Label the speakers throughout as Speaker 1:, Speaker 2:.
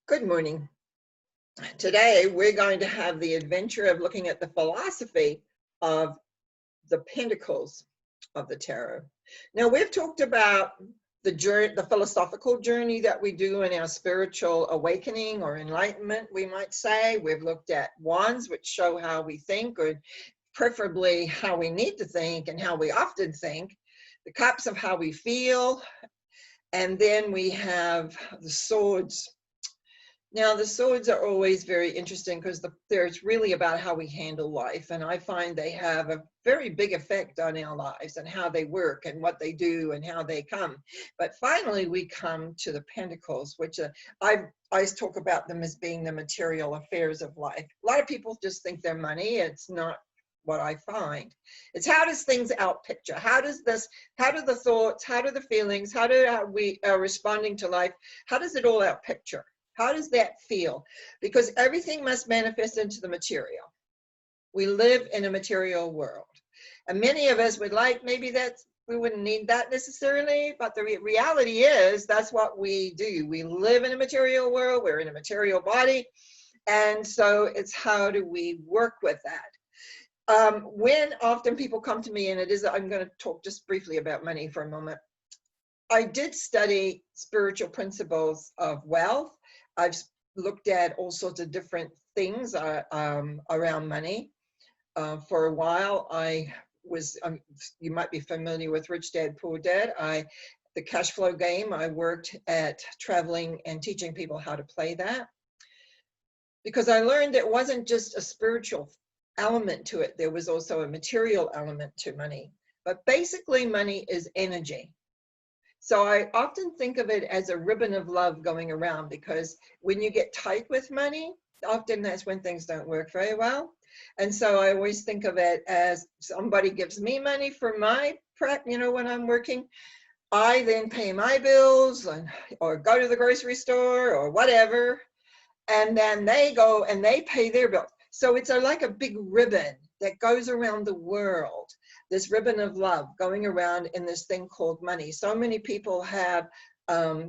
Speaker 1: Good morning. Today we're going to have the adventure of looking at the philosophy of the Pentacles of the Tarot. Now we've talked about the philosophical journey that we do in our spiritual awakening or enlightenment, we might say. We've looked at wands, which show how we think, or preferably how we need to think and how we often think. The cups of how we feel. And then we have the swords. Now, the swords are always very interesting because there's really about how we handle life. And I find they have a very big effect on our lives and how they work and what they do and how they come. But finally, we come to the Pentacles, which I always talk about them as being the material affairs of life. A lot of people just think they're money. It's not what I find. It's how does things out picture? How do the thoughts, how do the feelings, how do we are responding to life? How does it all out picture? How does that feel? Because everything must manifest into the material. We live in a material world. And many of us would like, maybe we wouldn't need that necessarily, but the reality is that's what we do. We live in a material world, we're in a material body. And so it's how do we work with that? When often people come to me, and I'm going to talk just briefly about money for a moment. I did study spiritual principles of wealth. I've looked at all sorts of different things around money. For a while, you might be familiar with Rich Dad, Poor Dad. The cash flow game, I worked at traveling and teaching people how to play that. Because I learned it wasn't just a spiritual element to it, there was also a material element to money. But basically, money is energy. So I often think of it as a ribbon of love going around, because when you get tight with money, often that's when things don't work very well. And so I always think of it as somebody gives me money for my prep, when I'm working. I then pay my bills or go to the grocery store or whatever. And then they go and they pay their bills. So it's like a big ribbon that goes around the world. This ribbon of love going around in this thing called money. So many people have a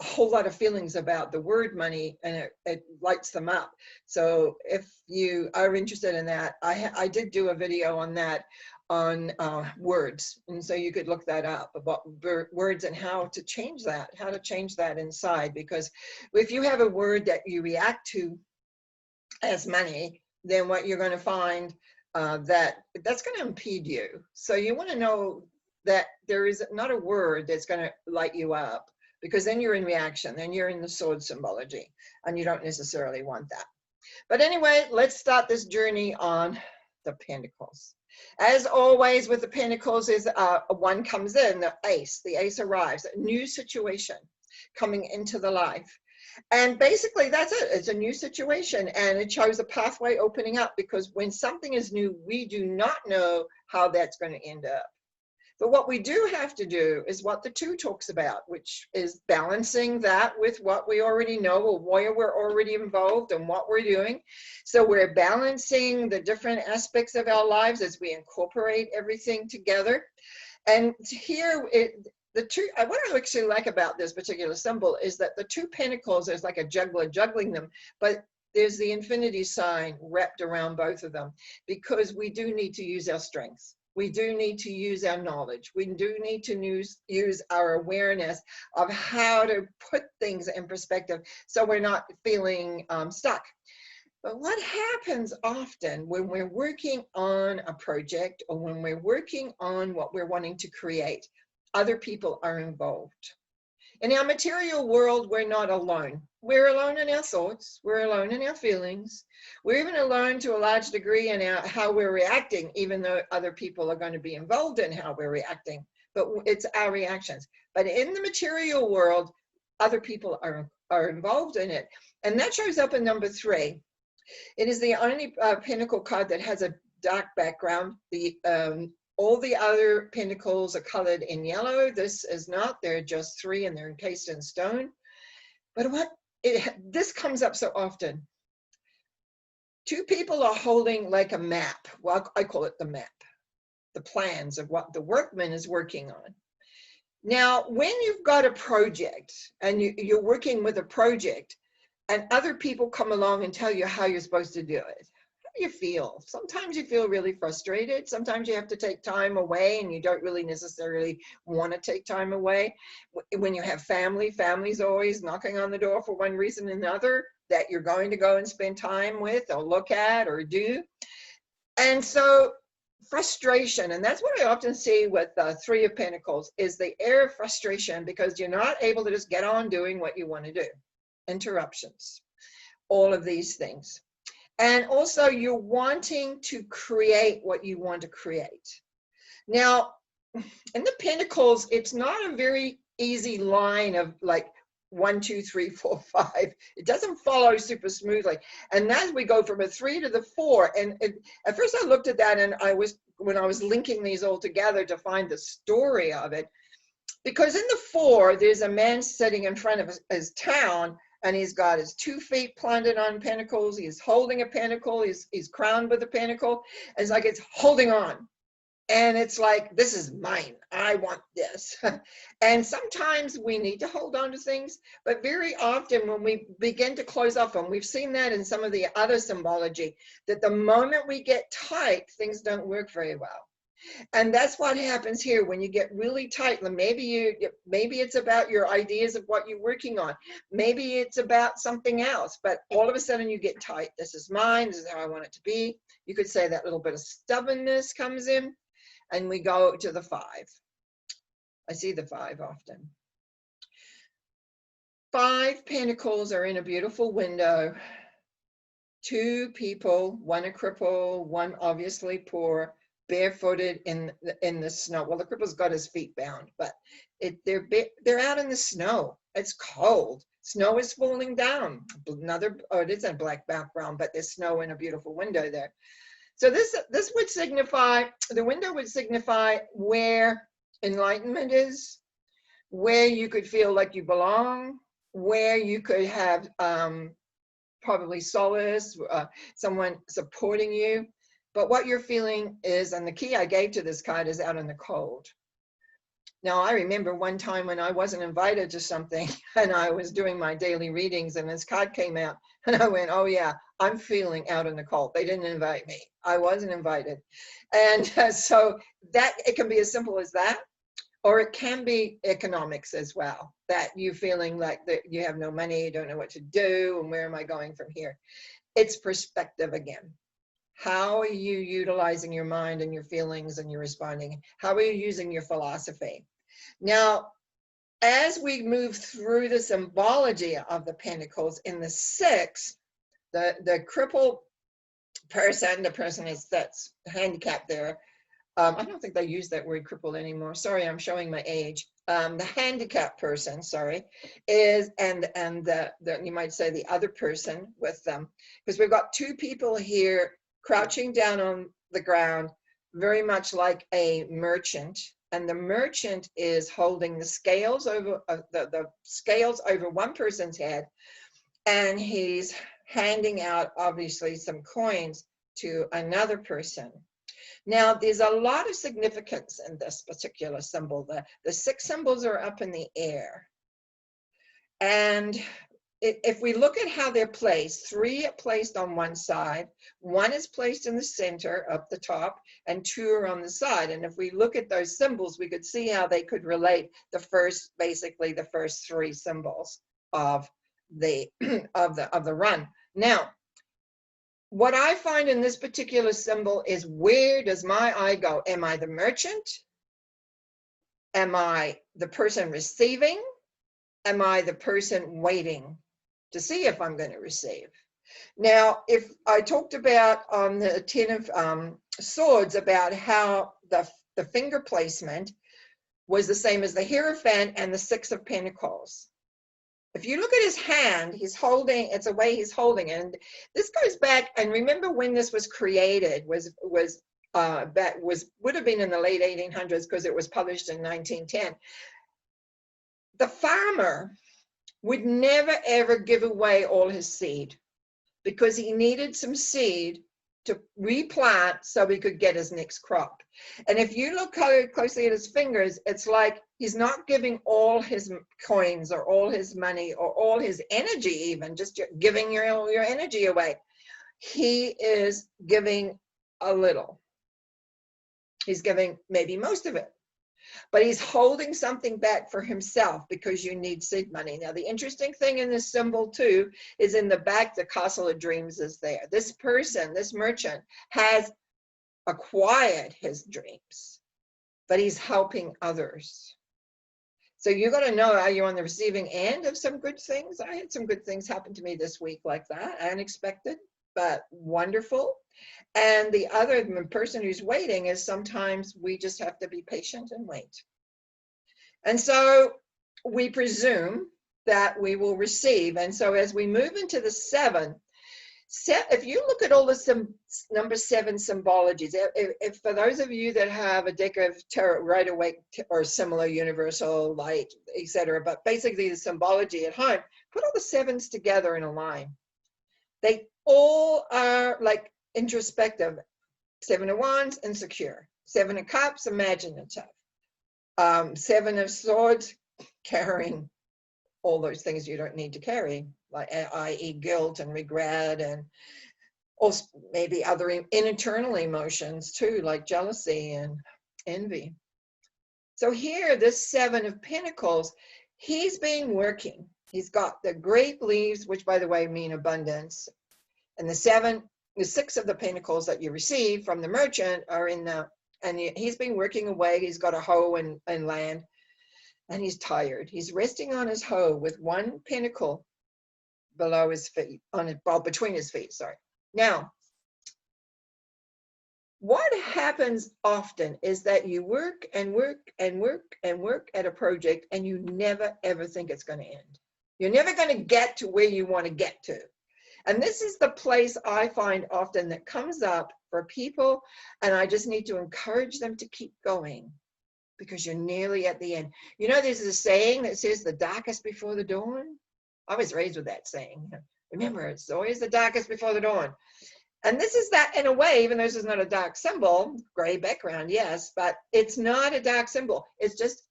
Speaker 1: whole lot of feelings about the word money, and it lights them up. So if you are interested in that, I did do a video on that, on words. And so you could look that up about words and how to change that inside. Because if you have a word that you react to as money, then what you're going to find that's going to impede you. So you want to know that there is not a word that's going to light you up, because then you're in reaction, then you're in the sword symbology, and you don't necessarily want that. But anyway, let's start this journey on the Pentacles. As always with the Pentacles is one comes in, the ace arrives, a new situation coming into the life. And basically that's it. It's a new situation, and it shows a pathway opening up, because when something is new, we do not know how that's going to end up. But what we do have to do is what the 2 talks about, which is balancing that with what we already know, or where we're already involved and what we're doing. So we're balancing the different aspects of our lives as we incorporate everything together. And here, what I actually like about this particular symbol is that the 2 pentacles is like a juggler juggling them, but there's the infinity sign wrapped around both of them, because we do need to use our strengths. We do need to use our knowledge. We do need to use our awareness of how to put things in perspective so we're not feeling stuck. But what happens often when we're working on a project, or when we're working on what we're wanting to create, other people are involved. In our material world, we're not alone. We're alone in our thoughts. We're alone in our feelings. We're even alone to a large degree in how we're reacting, even though other people are going to be involved in how we're reacting. But it's our reactions. But in the material world, other people are involved in it. And that shows up in number 3. It is the only pentacle card that has a dark background. All the other pentacles are colored in yellow. This is not. They're just 3 and they're encased in stone. But this comes up so often. 2 people are holding like a map. Well, I call it the map. The plans of what the workman is working on. Now, when you've got a project and you're working with a project, and other people come along and tell you how you're supposed to do it. How do you feel? Sometimes you feel really frustrated. Sometimes you have to take time away and you don't really necessarily want to take time away. When you have family, family's always knocking on the door for one reason or another that you're going to go and spend time with or look at or do. And so frustration, and that's what I often see with the Three of Pentacles, is the air of frustration because you're not able to just get on doing what you want to do. Interruptions, all of these things. And also you're wanting to create what you want to create. Now, in the Pentacles, it's not a very easy line of like 1, 2, 3, 4, 5. It doesn't follow super smoothly. And as we go from a 3 to the 4, and at first I looked at that and when I was linking these all together to find the story of it, because in the 4, there's a man sitting in front of his town, and he's got his 2 feet planted on pentacles. He's holding a pentacle. He's crowned with a pentacle. And it's like it's holding on. And it's like, this is mine. I want this. And sometimes we need to hold on to things. But very often when we begin to close off, and we've seen that in some of the other symbology, that the moment we get tight, things don't work very well. And that's what happens here when you get really tight. Maybe it's about your ideas of what you're working on. Maybe it's about something else, but all of a sudden you get tight. This is mine. This is how I want it to be. You could say that little bit of stubbornness comes in, and we go to the 5. I see the 5 often. 5 pentacles are in a beautiful window. 2 people, one a cripple, one obviously poor, barefooted in the snow. Well, the cripple's got his feet bound, but they're out in the snow. It's cold. Snow is falling down. It is a black background, but there's snow in a beautiful window there. So this would signify, the window would signify where enlightenment is, where you could feel like you belong, where you could have probably solace, someone supporting you. But what you're feeling is, and the key I gave to this card is out in the cold. Now, I remember one time when I wasn't invited to something and I was doing my daily readings and this card came out and I went, oh yeah, I'm feeling out in the cold. They didn't invite me. I wasn't invited. And so that it can be as simple as that, or it can be economics as well, that you're feeling like that you have no money, you don't know what to do, and where am I going from here? It's perspective again. How are you utilizing your mind and your feelings and your responding? How are you using your philosophy? Now, as we move through the symbology of the pentacles in the 6, the crippled person, the person that's handicapped there. I don't think they use that word crippled anymore. Sorry, I'm showing my age. The handicapped person, sorry, is, and the you might say the other person with them, because we've got 2 people here crouching down on the ground, very much like a merchant. And the merchant is holding the scales over the scales over one person's head, and he's handing out obviously some coins to another person. Now, there's a lot of significance in this particular symbol. The 6 symbols are up in the air. And if we look at how they're placed, 3 are placed on one side, 1 is placed in the center up the top, and 2 are on the side. And if we look at those symbols, we could see how they could relate basically the first 3 symbols of the run. Now, what I find in this particular symbol is, where does my eye go? Am I the merchant? Am I the person receiving? Am I the person waiting to see if I'm going to receive? Now, if I talked about on the 10 of Swords about how the finger placement was the same as the Hierophant and the 6 of Pentacles. If you look at his hand, he's holding, it's a way he's holding it. And this goes back, and remember when this was created, would have been in the late 1800s because it was published in 1910. The farmer would never ever give away all his seed because he needed some seed to replant so he could get his next crop. And if you look closely at his fingers, it's like he's not giving all his coins or all his money or all his energy, even just giving your energy away. He is giving a little. He's giving maybe most of it, but he's holding something back for himself because you need seed money. Now, the interesting thing in this symbol too is in the back, the castle of dreams is there. This person, this merchant, has acquired his dreams, but he's helping others. So you got to know, are you on the receiving end of some good things? I had some good things happen to me this week like that, unexpected, but wonderful. And the other person who's waiting is sometimes we just have to be patient and wait. And so we presume that we will receive. And so as we move into the 7, if you look at all the number 7 symbologies, if for those of you that have a deck of tarot, Rider Waite or similar, universal, light, etc., but basically the symbology at home, put all the 7s together in a line. They all are like introspective. 7 of Wands, insecure. 7 of Cups, imaginative. 7 of Swords, carrying all those things you don't need to carry, like i.e. guilt and regret, and also maybe other internal emotions too, like jealousy and envy. So here, this 7 of Pentacles, he's been working. He's got the great leaves, which by the way mean abundance, and the 6 of the Pentacles that you receive from the merchant are in the, and he's been working away. He's got a hoe and land, and he's tired. He's resting on his hoe with 1 pentacle below his feet, between his feet, sorry. Now, what happens often is that you work and work and work and work at a project, and you never ever think it's going to end. You're never going to get to where you want to get to. And this is the place I find often that comes up for people, and I just need to encourage them to keep going because you're nearly at the end. You know, there's a saying that says the darkest before the dawn. I was raised with that saying. Remember, it's always the darkest before the dawn. And this is that in a way, even though this is not a dark symbol, gray background, yes, but it's not a dark symbol. It's just,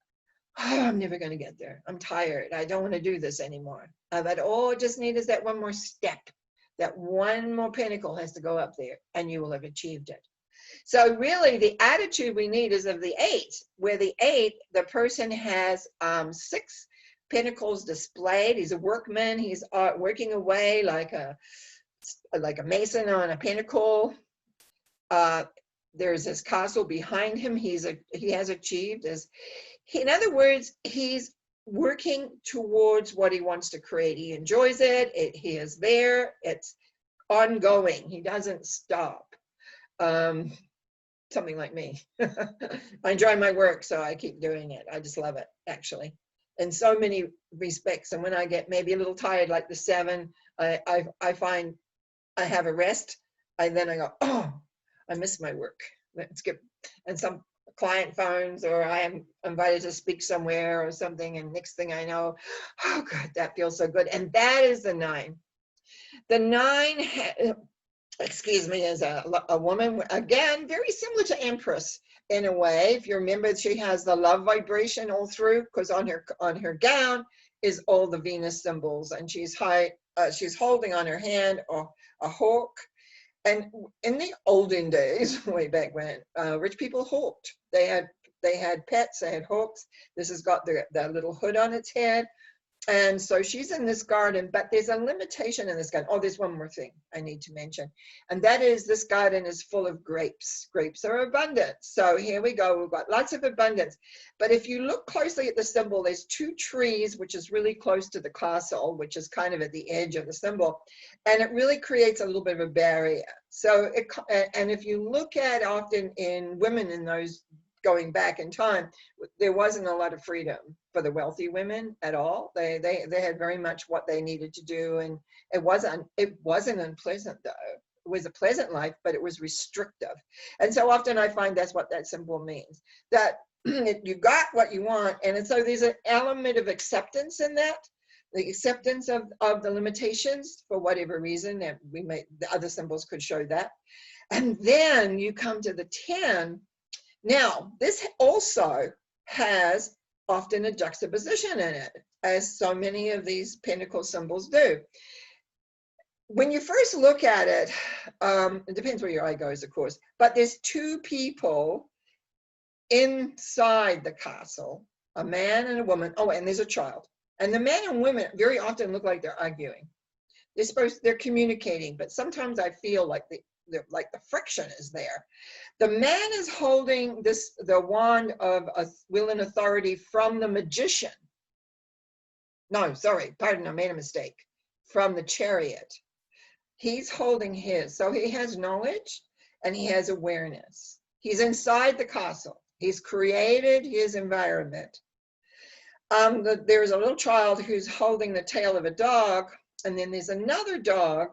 Speaker 1: oh, I'm never going to get there. I'm tired. I don't want to do this anymore. But all I just need is that one more step. That 1 more pentacle has to go up there, and you will have achieved it. So really, the attitude we need is of the 8, where the 8, the person has 6 pentacles displayed. He's a workman. He's working away like a mason on a pentacle. There's this castle behind him. He has achieved. In other words, he's working towards what he wants to create. He enjoys it. He is there. It's ongoing. He doesn't stop. Something like me. I enjoy my work, so I keep doing it. I just love it, actually, in so many respects. And when I get maybe a little tired, like the 7, I find I have a rest. Then I go, oh, I miss my work. Let's get, and some client phones, or I am invited to speak somewhere or something, and next thing I know, oh God, that feels so good. And that is the 9. The 9, excuse me, is a woman, again, very similar to Empress in a way. If you remember, she has the love vibration all through, because on her gown is all the Venus symbols, and she's holding on her hand a hawk. And in the olden days, way back when, rich people hawked. They had pets, they had hawks. This has got the little hood on its head. And so she's in this garden, but there's a limitation in this garden. Oh, there's one more thing I need to mention. And that is this garden is full of grapes. Grapes are abundant. So here we go. We've got lots of abundance. But if you look closely at the symbol, there's 2 trees, which is really close to the castle, which is kind of at the edge of the symbol. And it really creates a little bit of a barrier. So, and if you look at often in women in those going back in time, there wasn't a lot of freedom for the wealthy women at all. They had very much what they needed to do, and it wasn't unpleasant though. It was a pleasant life, but it was restrictive. And so often I find that's what that symbol means, that you got what you want. And so there's an element of acceptance in that, the acceptance of the limitations for whatever reason, and the other symbols could show that. And then you come to the 10. Now, this also has often a juxtaposition in it, as so many of these pentacle symbols do. When you first look at it, it depends where your eye goes, of course, but there's two people inside the castle, a man and a woman. Oh, and there's a child. And the men and women very often look like they're arguing. They're communicating, but sometimes I feel like the friction is there. The man is holding the wand of will and authority from the magician. No, sorry, pardon, I made a mistake. From the chariot. He's holding his, so he has knowledge and he has awareness. He's inside the castle. He's created his environment. There's a little child who's holding the tail of a dog, and then there's another dog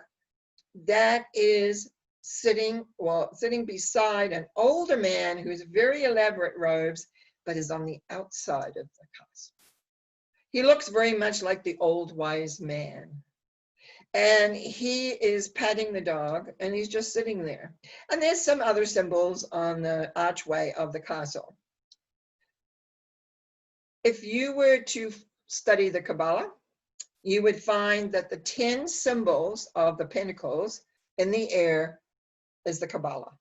Speaker 1: that is sitting beside an older man who's very elaborate robes, but is on the outside of the castle. He looks very much like the old wise man. And he is patting the dog, and he's just sitting there. And there's some other symbols on the archway of the castle. If you were to study the Kabbalah, you would find that the 10 symbols of the pentacles in the air is the Kabbalah,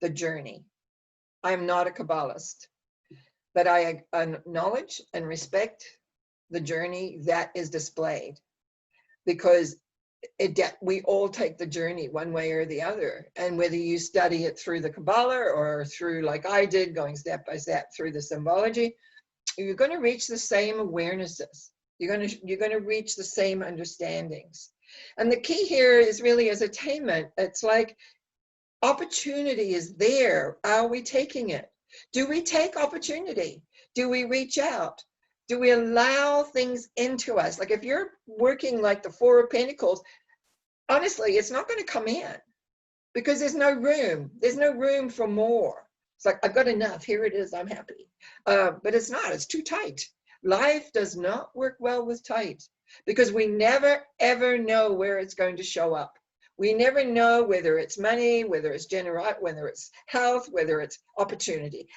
Speaker 1: the journey. I'm not a Kabbalist, but I acknowledge and respect the journey that is displayed, because we all take the journey one way or the other. And whether you study it through the Kabbalah or through, like I did, going step by step through the symbology, you're going to reach the same awarenesses. You're going to reach the same understandings. And the key here is really as attainment. It's like opportunity is there. Are we taking it? Do we take opportunity? Do we reach out? Do we allow things into us? Like if you're working like the Four of Pentacles, honestly, it's not going to come in because there's no room. There's no room for more. It's like, I've got enough. Here it is. I'm happy. But it's not. It's too tight. Life does not work well with tight because we never, ever know where it's going to show up. We never know whether it's money, whether it's generosity, whether it's health, whether it's opportunity.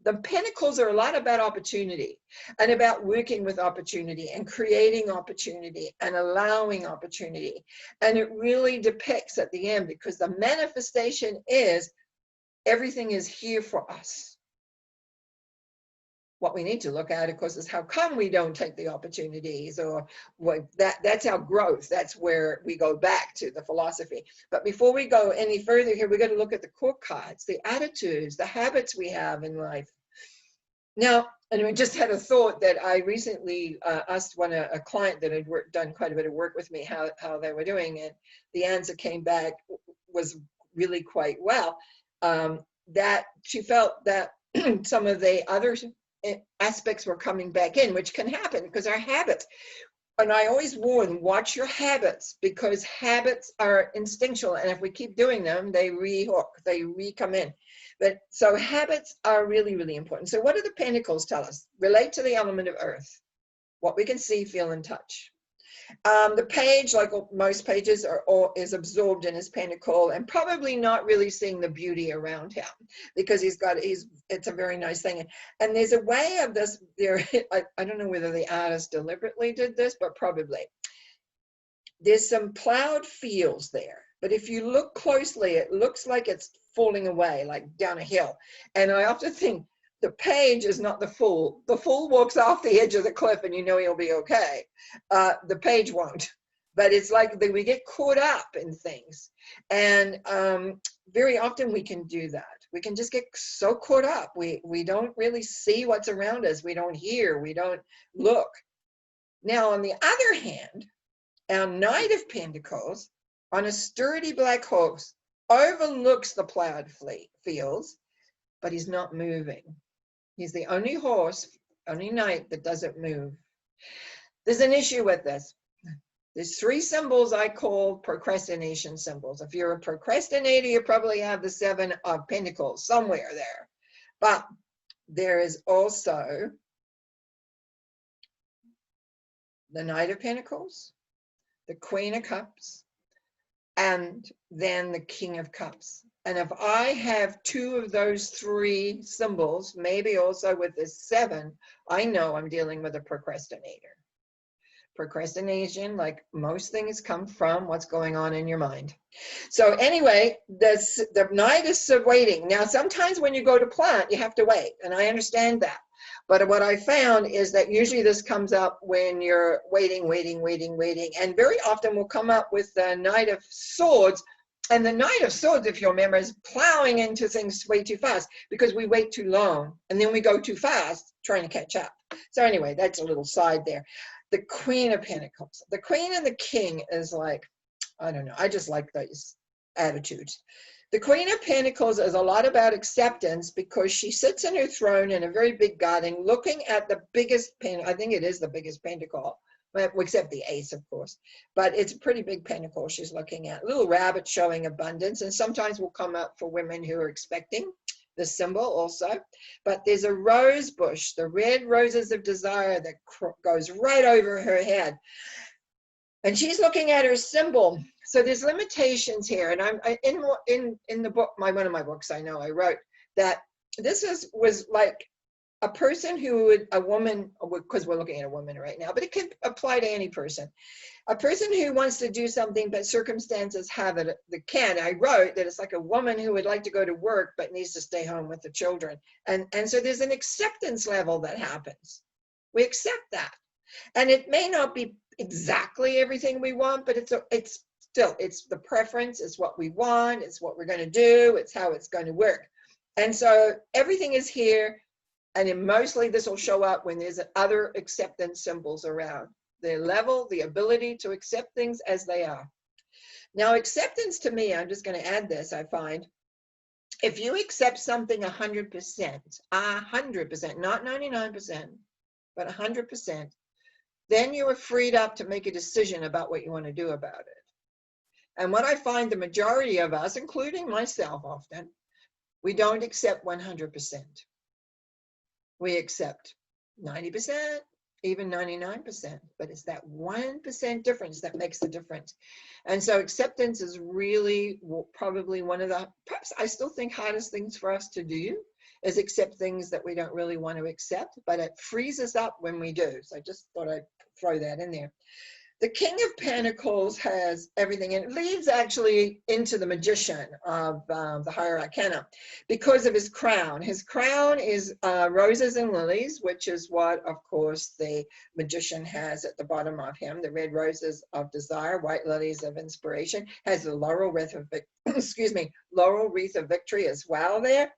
Speaker 1: The Pentacles are a lot about opportunity and about working with opportunity and creating opportunity and allowing opportunity. And it really depicts at the end, because the manifestation is everything is here for us. What we need to look at, of course, is how come we don't take the opportunities, or what that's our growth. That's where we go back to the philosophy. But before we go any further here, we got to look at the court cards, the attitudes, the habits we have in life. Now, and I just had a thought that I recently asked a client that had done quite a bit of work with me how they were doing, and the answer came back was really quite well. That she felt that some of the other aspects were coming back in, which can happen because our habits, and I always warn, watch your habits, because habits are instinctual, and if we keep doing them, they re-hook, they re-come in. But so habits are really, really important. So what do the Pentacles tell us? Relate to the element of earth, what we can see, feel, and touch. The page, like most pages, is absorbed in his pentacle and probably not really seeing the beauty around him, because it's a very nice thing. And there's a way of this there. I don't know whether the artist deliberately did this, but probably. There's some plowed fields there, but if you look closely, it looks like it's falling away, like down a hill. And I often think, the page is not the fool. The fool walks off the edge of the cliff and you know he'll be okay. The page won't. But it's like we get caught up in things. And very often we can do that. We can just get so caught up. We don't really see what's around us. We don't hear. We don't look. Now, on the other hand, our Knight of Pentacles on a sturdy black horse overlooks the plowed fields, but he's not moving. He's the only horse, only knight that doesn't move. There's an issue with this. There's 3 symbols I call procrastination symbols. If you're a procrastinator, you probably have the 7 of Pentacles somewhere there. But there is also the Knight of Pentacles, the Queen of Cups, and then the King of Cups. And if I have two of those three symbols, maybe also with the 7, I know I'm dealing with a procrastinator. Procrastination, like most things, come from what's going on in your mind. So anyway, the Knight is waiting. Now, sometimes when you go to plant, you have to wait, and I understand that. But what I found is that usually this comes up when you're waiting, and very often will come up with the Knight of Swords. And the Knight of Swords, if you remember, is plowing into things way too fast because we wait too long, and then we go too fast trying to catch up. So anyway, that's a little side there. The Queen of Pentacles. The Queen and the King is like, I don't know, I just like those attitudes. The Queen of Pentacles is a lot about acceptance because she sits in her throne in a very big garden looking at the biggest I think it is the biggest pentacle, except the ace, of course. But it's a pretty big pentacle she's looking at. Little rabbit showing abundance, and sometimes will come up for women who are expecting the symbol also. But there's a rose bush, the red roses of desire, that goes right over her head. And she's looking at her symbol. So there's limitations here. And I'm in the book, one of my books, I know I wrote that this was like a person who would, a woman, because we're looking at a woman right now, but it could apply to any person. A person who wants to do something, but circumstances have it, they can't. I wrote that it's like a woman who would like to go to work, but needs to stay home with the children. And so there's an acceptance level that happens. We accept that. And it may not be exactly everything we want, but it's still the preference, it's what we want, it's what we're going to do, it's how it's going to work. And so everything is here, and mostly this will show up when there's other acceptance symbols around. The level, the ability to accept things as they are. Now, acceptance to me, I'm just going to add this, I find, if you accept something 100%, not 99%, but 100%, then you are freed up to make a decision about what you want to do about it. And what I find the majority of us, including myself often, we don't accept 100%. We accept 90%, even 99%, but it's that 1% difference that makes the difference. And so acceptance is really probably one of the, perhaps I still think, hardest things for us to do is accept things that we don't really want to accept, but it frees us up when we do. So I just thought I'd throw that in there. The King of Pentacles has everything, and it leads actually into the Magician of the Higher Arcana because of his crown. His crown is roses and lilies, which is what, of course, the Magician has at the bottom of him. The red roses of desire, white lilies of inspiration, has the Laurel Wreath of Laurel Wreath of Victory as well there.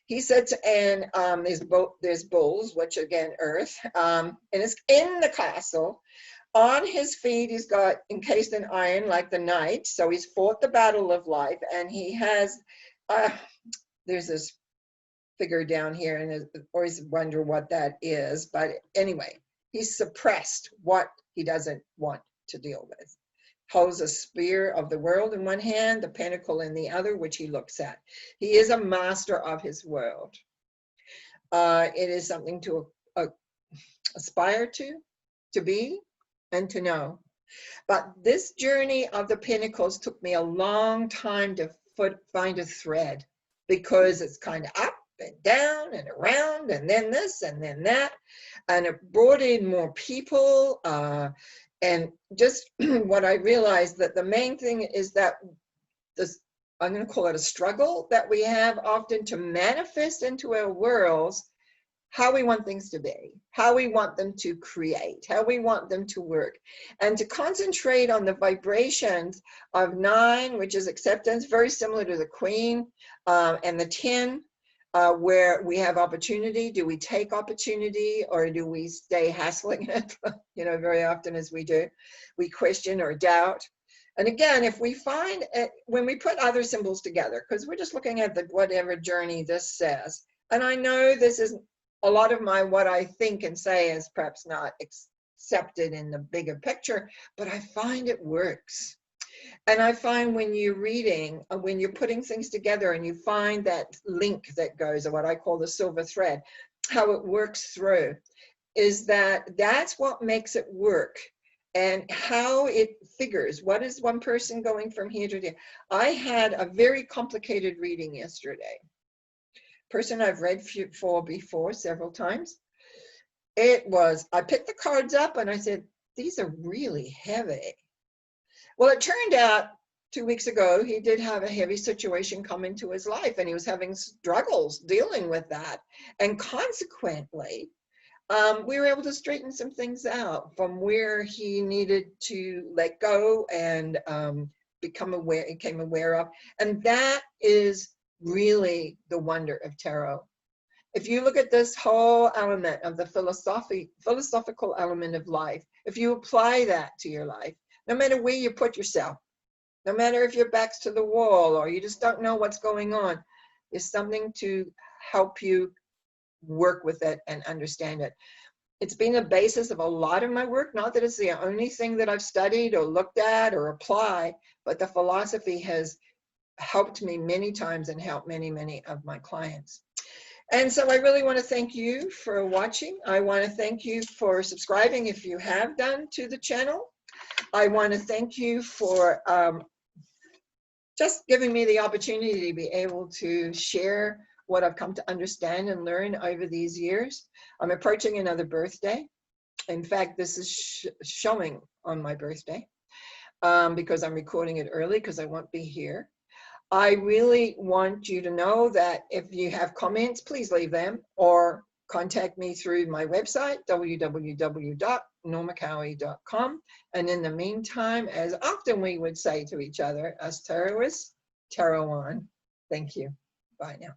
Speaker 1: He sits in, there's bulls, which again, earth, and it's in the castle. On his feet, he's got encased in iron like the knight. So he's fought the battle of life, and he has, there's this figure down here, and I always wonder what that is. But anyway, he's suppressed what he doesn't want to deal with. Holds a spear of the world in one hand, the pentacle in the other, which he looks at. He is a master of his world. It is something to aspire to be, and to know. But this journey of the Pentacles took me a long time to find a thread, because it's kind of up and down and around, and then this and then that, and it brought in more people, and just what I realized, that the main thing is that this, I'm going to call it a struggle that we have often to manifest into our worlds how we want things to be, how we want them to create, how we want them to work, and to concentrate on the vibrations of 9, which is acceptance, very similar to the Queen, and the 10, where we have opportunity. Do we take opportunity, or do we stay hassling it? Very often as we do, we question or doubt. And again, if we find, when we put other symbols together, because we're just looking at the whatever journey this says, and I know this is a lot of what I think and say is perhaps not accepted in the bigger picture, but I find it works. And I find when you're reading, when you're putting things together and you find that link that goes, or what I call the silver thread, how it works through, is that's what makes it work. and how it figures. What is one person going from here to there? I had a very complicated reading yesterday. Person I've read for before several times. I picked the cards up and I said, these are really heavy. Well, it turned out 2 weeks ago, he did have a heavy situation come into his life and he was having struggles dealing with that. And consequently, we were able to straighten some things out from where he needed to let go and became aware of. And that is really the wonder of tarot. If you look at this whole element of the philosophical element of life, if you apply that to your life, no matter where you put yourself, no matter if your back's to the wall or you just don't know what's going on, there's something to help you work with it and understand it. It's been the basis of a lot of my work, not that it's the only thing that I've studied or looked at or applied, but the philosophy has helped me many times and helped many, many of my clients. And so I really want to thank you for watching. I want to thank you for subscribing if you have done to the channel. I want to thank you for just giving me the opportunity to be able to share what I've come to understand and learn over these years. I'm approaching another birthday. In fact, this is showing on my birthday because I'm recording it early because I won't be here. I really want you to know that if you have comments, please leave them or contact me through my website, www.normacowie.com. And in the meantime, as often we would say to each other, us tarologists, tarot on. Thank you. Bye now.